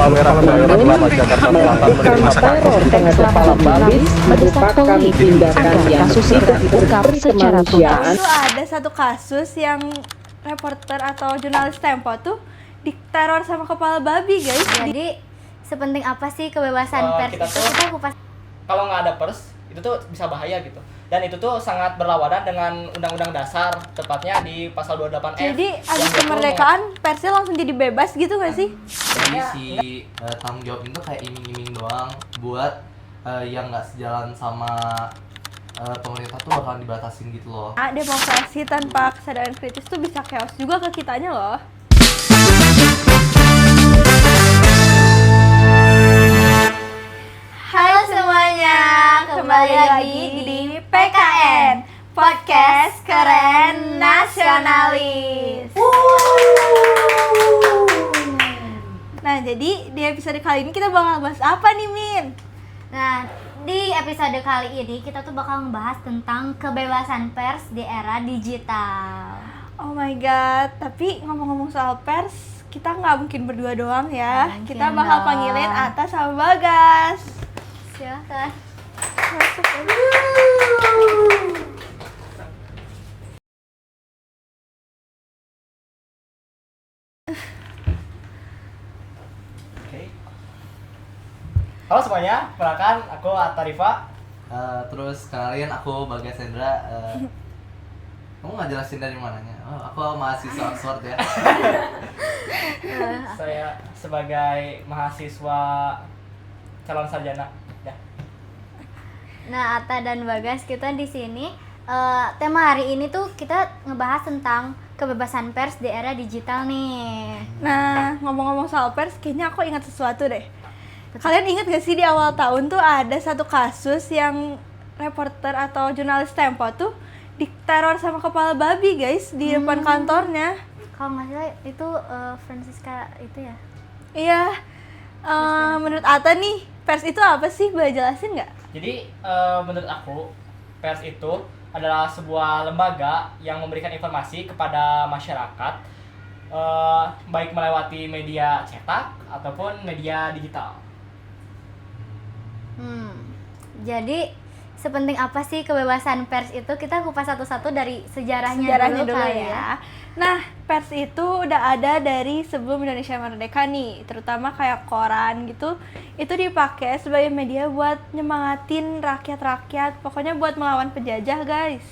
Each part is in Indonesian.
kapal merah daerah Kelapa Jakarta Selatan menerima teror terhadap para babis merupakan tindakan yang kasus segera diungkap secara tuntas. Itu ada satu kasus yang reporter atau jurnalis Tempo tuh diteror sama kepala babi, guys. Jadi sepenting apa sih kebebasan pers kita itu? tuh- Kita kupas. Kalau nggak ada pers itu tuh bisa bahaya gitu, dan itu tuh sangat berlawanan dengan Undang-Undang Dasar, tepatnya di pasal 28F. Jadi yang abis dia tuh kemerdekaan persnya langsung jadi bebas gitu gak sih? Jadi si tanggung jawab itu kayak iming-iming doang buat yang nggak sejalan sama pemerintah tuh bakalan dibatasin gitu loh. Demokrasi tanpa kesadaran kritis tuh bisa chaos juga ke kitanya loh. Halo semuanya, kembali lagi di PKN Podcast Keren Nasionalis. Nah, jadi di episode kali ini kita bakal bahas apa nih, Min? Nah, di episode kali ini kita tuh bakal ngebahas tentang kebebasan pers di era digital. Oh my god, tapi ngomong-ngomong soal pers, kita nggak mungkin berdua doang ya. Nggak mungkin Kita bakal dong. panggilin Atta sama Bagas. Silahkan. Masuk. Oke. Halo semuanya, perkenalkan aku Atta Rifa. Terus kenalin aku Bagas Hendra. Kamu nggak jelasin dari mananya? Oh, aku mahasiswa Oxford ya. Saya sebagai mahasiswa calon sarjana. Ya. Nah, Atta dan Bagas kita di sini tema hari ini tuh kita ngebahas tentang kebebasan pers di era digital nih. Nah, ngomong-ngomong soal pers, kayaknya aku ingat sesuatu deh. Kalian ingat gak sih di awal tahun tuh ada satu kasus yang reporter atau jurnalis Tempo tuh diteror sama kepala babi, guys, di depan kantornya. Kalau nggak salah itu Francisca itu ya. Iya. Menurut Atta nih, pers itu apa sih? Boleh jelasin nggak? Jadi menurut aku pers itu adalah sebuah lembaga yang memberikan informasi kepada masyarakat, baik melewati media cetak ataupun media digital. Jadi sepenting apa sih kebebasan pers itu? Kita kupas satu-satu dari sejarahnya dulu kali ya. Nah, pers itu udah ada dari sebelum Indonesia merdeka nih, terutama kayak koran gitu. Itu dipakai sebagai media buat nyemangatin rakyat-rakyat, pokoknya buat melawan penjajah, guys.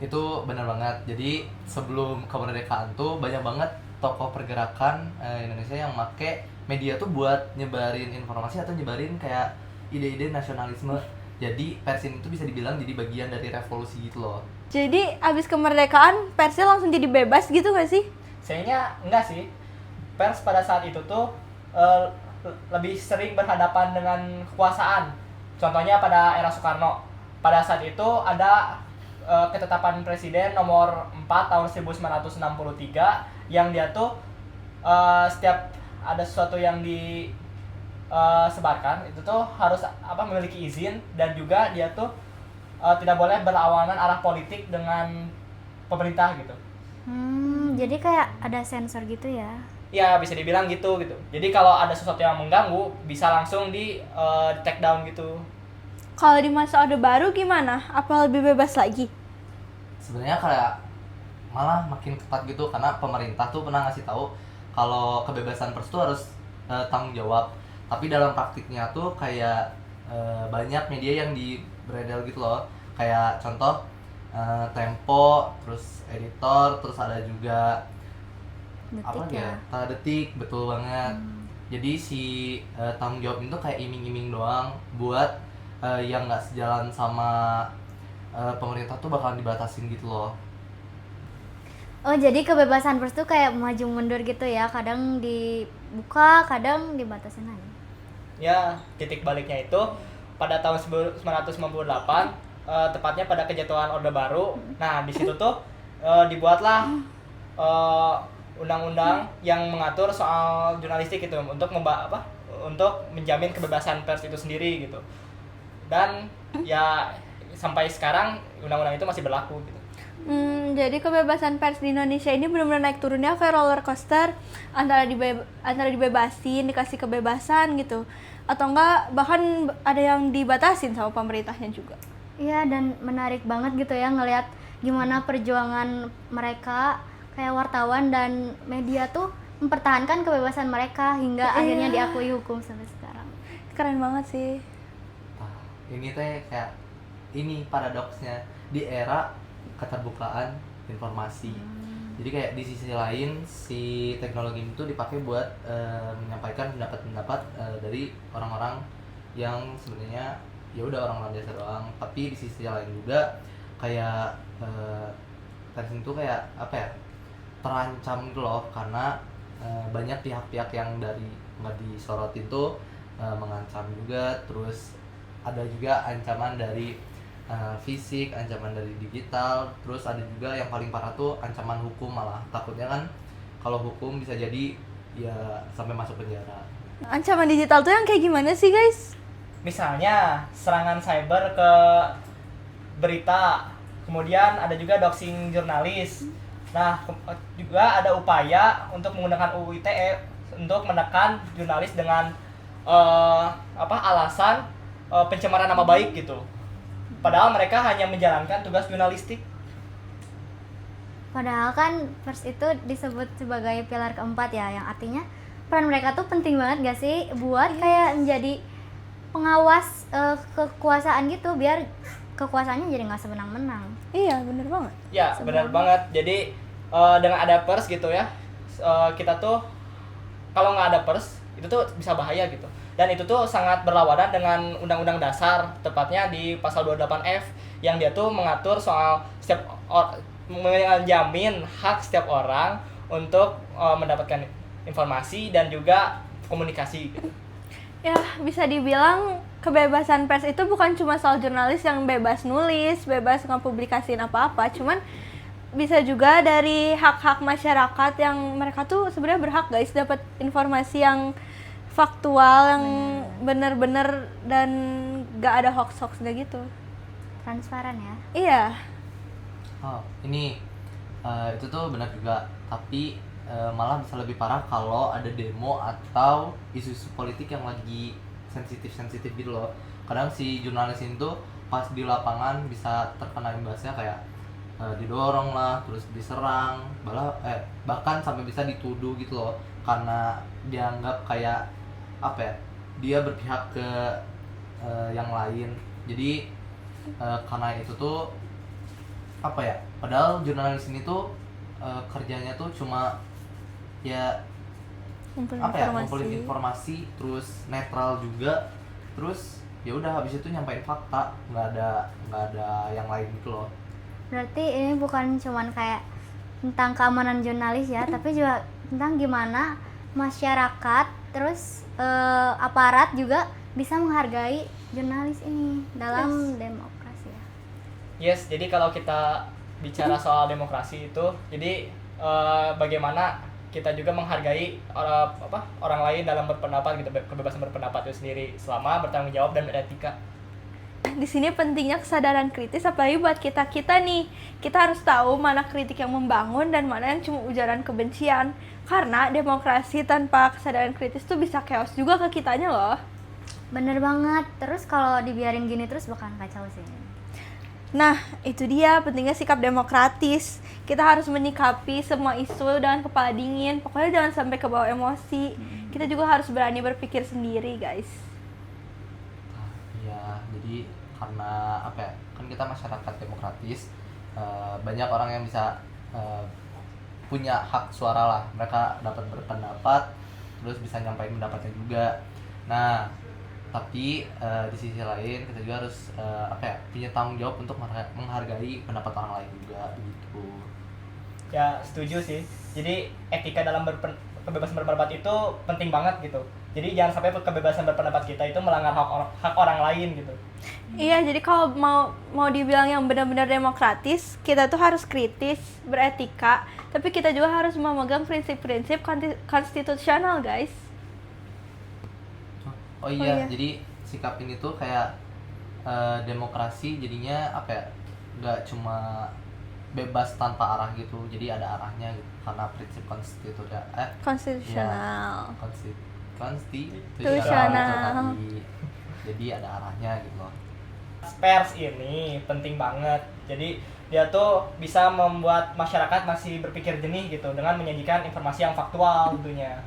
Itu benar banget. Jadi sebelum kemerdekaan tuh banyak banget tokoh pergerakan Indonesia yang make media tuh buat nyebarin informasi atau nyebarin kayak ide-ide nasionalisme. Jadi pers ini tuh bisa dibilang jadi bagian dari revolusi gitu loh. Jadi abis kemerdekaan persnya langsung jadi bebas gitu gak sih? Sayangnya enggak sih. Pers pada saat itu tuh lebih sering berhadapan dengan kekuasaan. Contohnya pada era Soekarno. Pada saat itu ada ketetapan Presiden nomor 4 tahun 1963 yang dia tuh setiap ada sesuatu yang disebarkan itu tuh harus memiliki izin, dan juga dia tuh tidak boleh berlawanan arah politik dengan pemerintah gitu. Jadi kayak ada sensor gitu ya. Ya bisa dibilang gitu. Jadi kalau ada sesuatu yang mengganggu bisa langsung di take down gitu. Kalau di masa Orde Baru gimana? Apa lebih bebas lagi? Sebenarnya kayak malah makin ketat gitu karena pemerintah tuh pernah ngasih tahu kalau kebebasan pers tuh harus tanggung jawab. Tapi dalam praktiknya tuh kayak banyak media yang beredel gitu loh. Kayak contoh Tempo, terus editor, terus ada juga Detik ya. Detik, betul banget. Jadi si tanggung jawab itu kayak iming-iming doang buat yang nggak sejalan sama pemerintah tuh bakalan dibatasin gitu loh. Oh, jadi kebebasan pers tuh kayak maju mundur gitu ya. Kadang dibuka, kadang dibatasin lagi. Ya, titik baliknya itu pada tahun 1998, tepatnya pada kejatuhan Orde Baru. Nah, di situ tuh dibuatlah undang-undang yang mengatur soal jurnalistik itu untuk untuk menjamin kebebasan pers itu sendiri gitu. Dan ya sampai sekarang undang-undang itu masih berlaku gitu. Jadi kebebasan pers di Indonesia ini benar-benar naik turunnya kayak roller coaster, antara dibebasin, dikasih kebebasan gitu, atau enggak bahkan ada yang dibatasin sama pemerintahnya juga. Iya, dan menarik banget gitu ya ngelihat gimana perjuangan mereka kayak wartawan dan media tuh mempertahankan kebebasan mereka hingga akhirnya diakui hukum sampai sekarang. Keren banget sih. Nah, ini teh kayak ini paradoksnya di era keterbukaan informasi. Jadi kayak di sisi lain si teknologi itu dipakai buat menyampaikan pendapat-pendapat dari orang-orang yang sebenarnya ya udah orang-orang biasa doang. Tapi di sisi lain juga kayak pers itu kayak apa ya, terancam gitu loh, karena banyak pihak-pihak yang dari nggak disorotin tuh mengancam juga. Terus ada juga ancaman dari fisik, ancaman dari digital, terus ada juga yang paling parah tuh ancaman hukum, malah takutnya kan kalau hukum bisa jadi ya sampai masuk penjara. Ancaman digital tuh yang kayak gimana sih guys? Misalnya serangan cyber ke berita, kemudian ada juga doxing jurnalis. Nah, juga ada upaya untuk menggunakan UU ITE untuk menekan jurnalis dengan alasan pencemaran nama baik gitu. Padahal mereka hanya menjalankan tugas jurnalistik. Padahal kan pers itu disebut sebagai pilar keempat ya, yang artinya peran mereka tuh penting banget gak sih buat kayak menjadi pengawas kekuasaan gitu, biar kekuasaannya jadi nggak semenang-menang. Iya, bener banget. Ya, benar banget. Jadi dengan ada pers gitu ya, kita tuh kalau nggak ada pers itu tuh bisa bahaya gitu. Dan itu tuh sangat berlawanan dengan Undang-Undang Dasar, tepatnya di pasal 28F yang dia tuh mengatur soal menjamin hak setiap orang untuk mendapatkan informasi dan juga komunikasi gitu. Ya, bisa dibilang kebebasan pers itu bukan cuma soal jurnalis yang bebas nulis, bebas ngepublikasiin apa-apa, cuman bisa juga dari hak-hak masyarakat yang mereka tuh sebenarnya berhak guys dapat informasi yang faktual, yang bener-bener dan gak ada hoax-hoaxnya gitu. Transparan ya. Iya. Oh, ini itu tuh benar juga, tapi malah bisa lebih parah kalau ada demo atau isu-isu politik yang lagi sensitif gitu loh. Kadang si jurnalis itu pas di lapangan bisa terkena imbasnya, kayak didorong lah, terus diserang, bahkan sampai bisa dituduh gitu loh, karena dianggap kayak apa ya, dia berpihak ke yang lain. Jadi karena itu tuh apa ya, padahal jurnalis ini tuh kerjanya tuh cuma ya ngumpulin informasi, terus netral juga, terus ya udah habis itu nyampein fakta, nggak ada yang lain gitu loh. Berarti ini bukan cuman kayak tentang keamanan jurnalis ya, tapi juga tentang gimana masyarakat terus aparat juga bisa menghargai jurnalis ini dalam demokrasi ya. Yes, jadi kalau kita bicara soal demokrasi itu, jadi bagaimana kita juga menghargai orang lain dalam berpendapat gitu, kebebasan berpendapat itu sendiri selama bertanggung jawab dan beretika. Di sini pentingnya kesadaran kritis, apalagi buat kita nih. Kita harus tahu mana kritik yang membangun dan mana yang cuma ujaran kebencian. Karena demokrasi tanpa kesadaran kritis tuh bisa chaos juga ke kitanya loh. Bener banget. Terus kalau dibiarin gini terus bakalan kacau sih. Nah, itu dia pentingnya sikap demokratis. Kita harus menyikapi semua isu dengan kepala dingin. Pokoknya jangan sampai kebawa emosi. Kita juga harus berani berpikir sendiri, guys. Ya, jadi karena apa ya, kan kita masyarakat demokratis, banyak orang yang bisa punya hak suara lah, mereka dapat berpendapat, terus bisa nyampaikan pendapatnya juga. Nah, tapi di sisi lain kita juga harus punya tanggung jawab untuk menghargai pendapat orang lain juga begitu. Ya, setuju sih. Jadi etika dalam kebebasan berpendapat itu penting banget gitu. Jadi jangan sampai kebebasan berpendapat kita itu melanggar hak orang lain gitu. Iya, jadi kalau mau dibilang yang benar-benar demokratis, kita tuh harus kritis, beretika, tapi kita juga harus memegang prinsip-prinsip konstitusional, guys. Oh iya, jadi sikap ini tuh kayak demokrasi jadinya apa ya? Nggak cuma bebas tanpa arah gitu, jadi ada arahnya gitu karena prinsip konstitusional. konstitusional tadi. Jadi ada arahnya gitu loh. Pers ini penting banget. Jadi dia tuh bisa membuat masyarakat masih berpikir jernih gitu dengan menyajikan informasi yang faktual tentunya.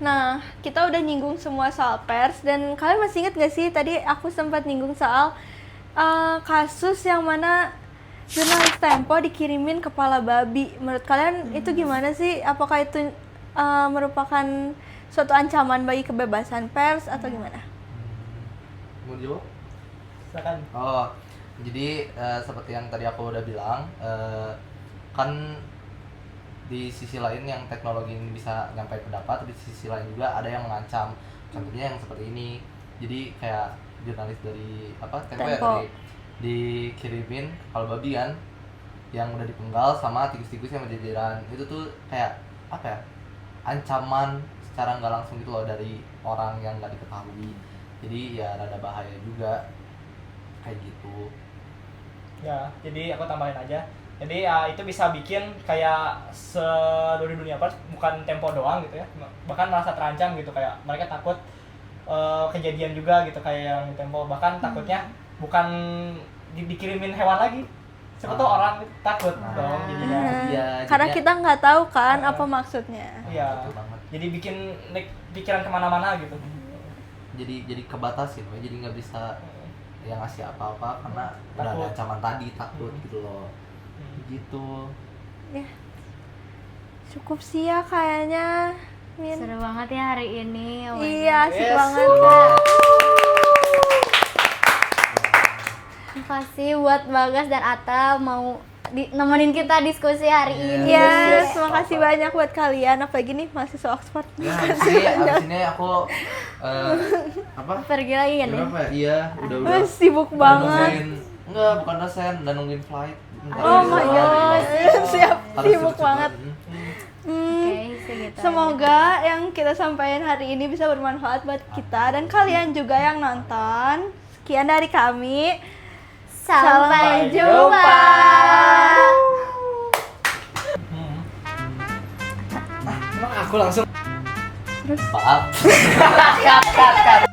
Nah, kita udah nyinggung semua soal pers, dan kalian masih ingat gak sih tadi aku sempat nyinggung soal kasus yang mana jurnalis Tempo dikirimin kepala babi. Menurut kalian itu gimana sih? Apakah itu merupakan suatu ancaman bagi kebebasan pers atau gimana? Mau jawab? Silakan. Oh, jadi seperti yang tadi aku udah bilang, kan di sisi lain yang teknologi ini bisa nyampai pendapat, di sisi lain juga ada yang mengancam. Contohnya yang seperti ini. Jadi kayak jurnalis dari Tempo. Ya, dikirimin kepala babi kan, yang udah dipenggal sama tikus-tikus yang berjejeran. Itu tuh kayak apa ya? Ancaman secara nggak langsung gitu loh dari orang yang nggak diketahui. Jadi ya rada bahaya juga kayak gitu. Ya, jadi aku tambahin aja. Jadi ya itu bisa bikin kayak seluruh dunia pers, bukan Tempo doang gitu ya, bahkan merasa terancam gitu, kayak mereka takut kejadian juga gitu kayak yang di Tempo, bahkan takutnya bukan dikirimin hewan lagi, siapa tahu orang takut dong jadinya. Iya, Karena jadinya- kita nggak tahu kan apa maksudnya. Iya, betul banget. jadi bikin pikiran kemana-mana gitu. Jadi kebatasin, jadi nggak bisa yang ngasih apa-apa karena udah ada Takut. ancaman tadi, takut gitu loh. Gitu. Ya. Cukup sih ya kayaknya. Min. Seru banget ya hari ini. Oh my Iya, asik Yes. banget. God. Terima kasih buat Bagas dan Ata mau nemenin kita diskusi hari ini. Yes, terima kasih banyak buat kalian, apalagi nih mahasiswa Oxford. Ya, abis ini aku Pergi lagi kan ya? berapa ya? Iya, udah Sibuk banget. Enggak, bukan dosen, dan nungguin flight. Bentar Oh lagi my flight. god, siap, Harus sibuk cepet-cepet. banget. Oke, segitu. Semoga yang kita sampaikan hari ini bisa bermanfaat buat kita dan kalian juga yang nonton. Sekian dari kami. Sampai jumpa. jumpa. Emang aku langsung Maaf. cut.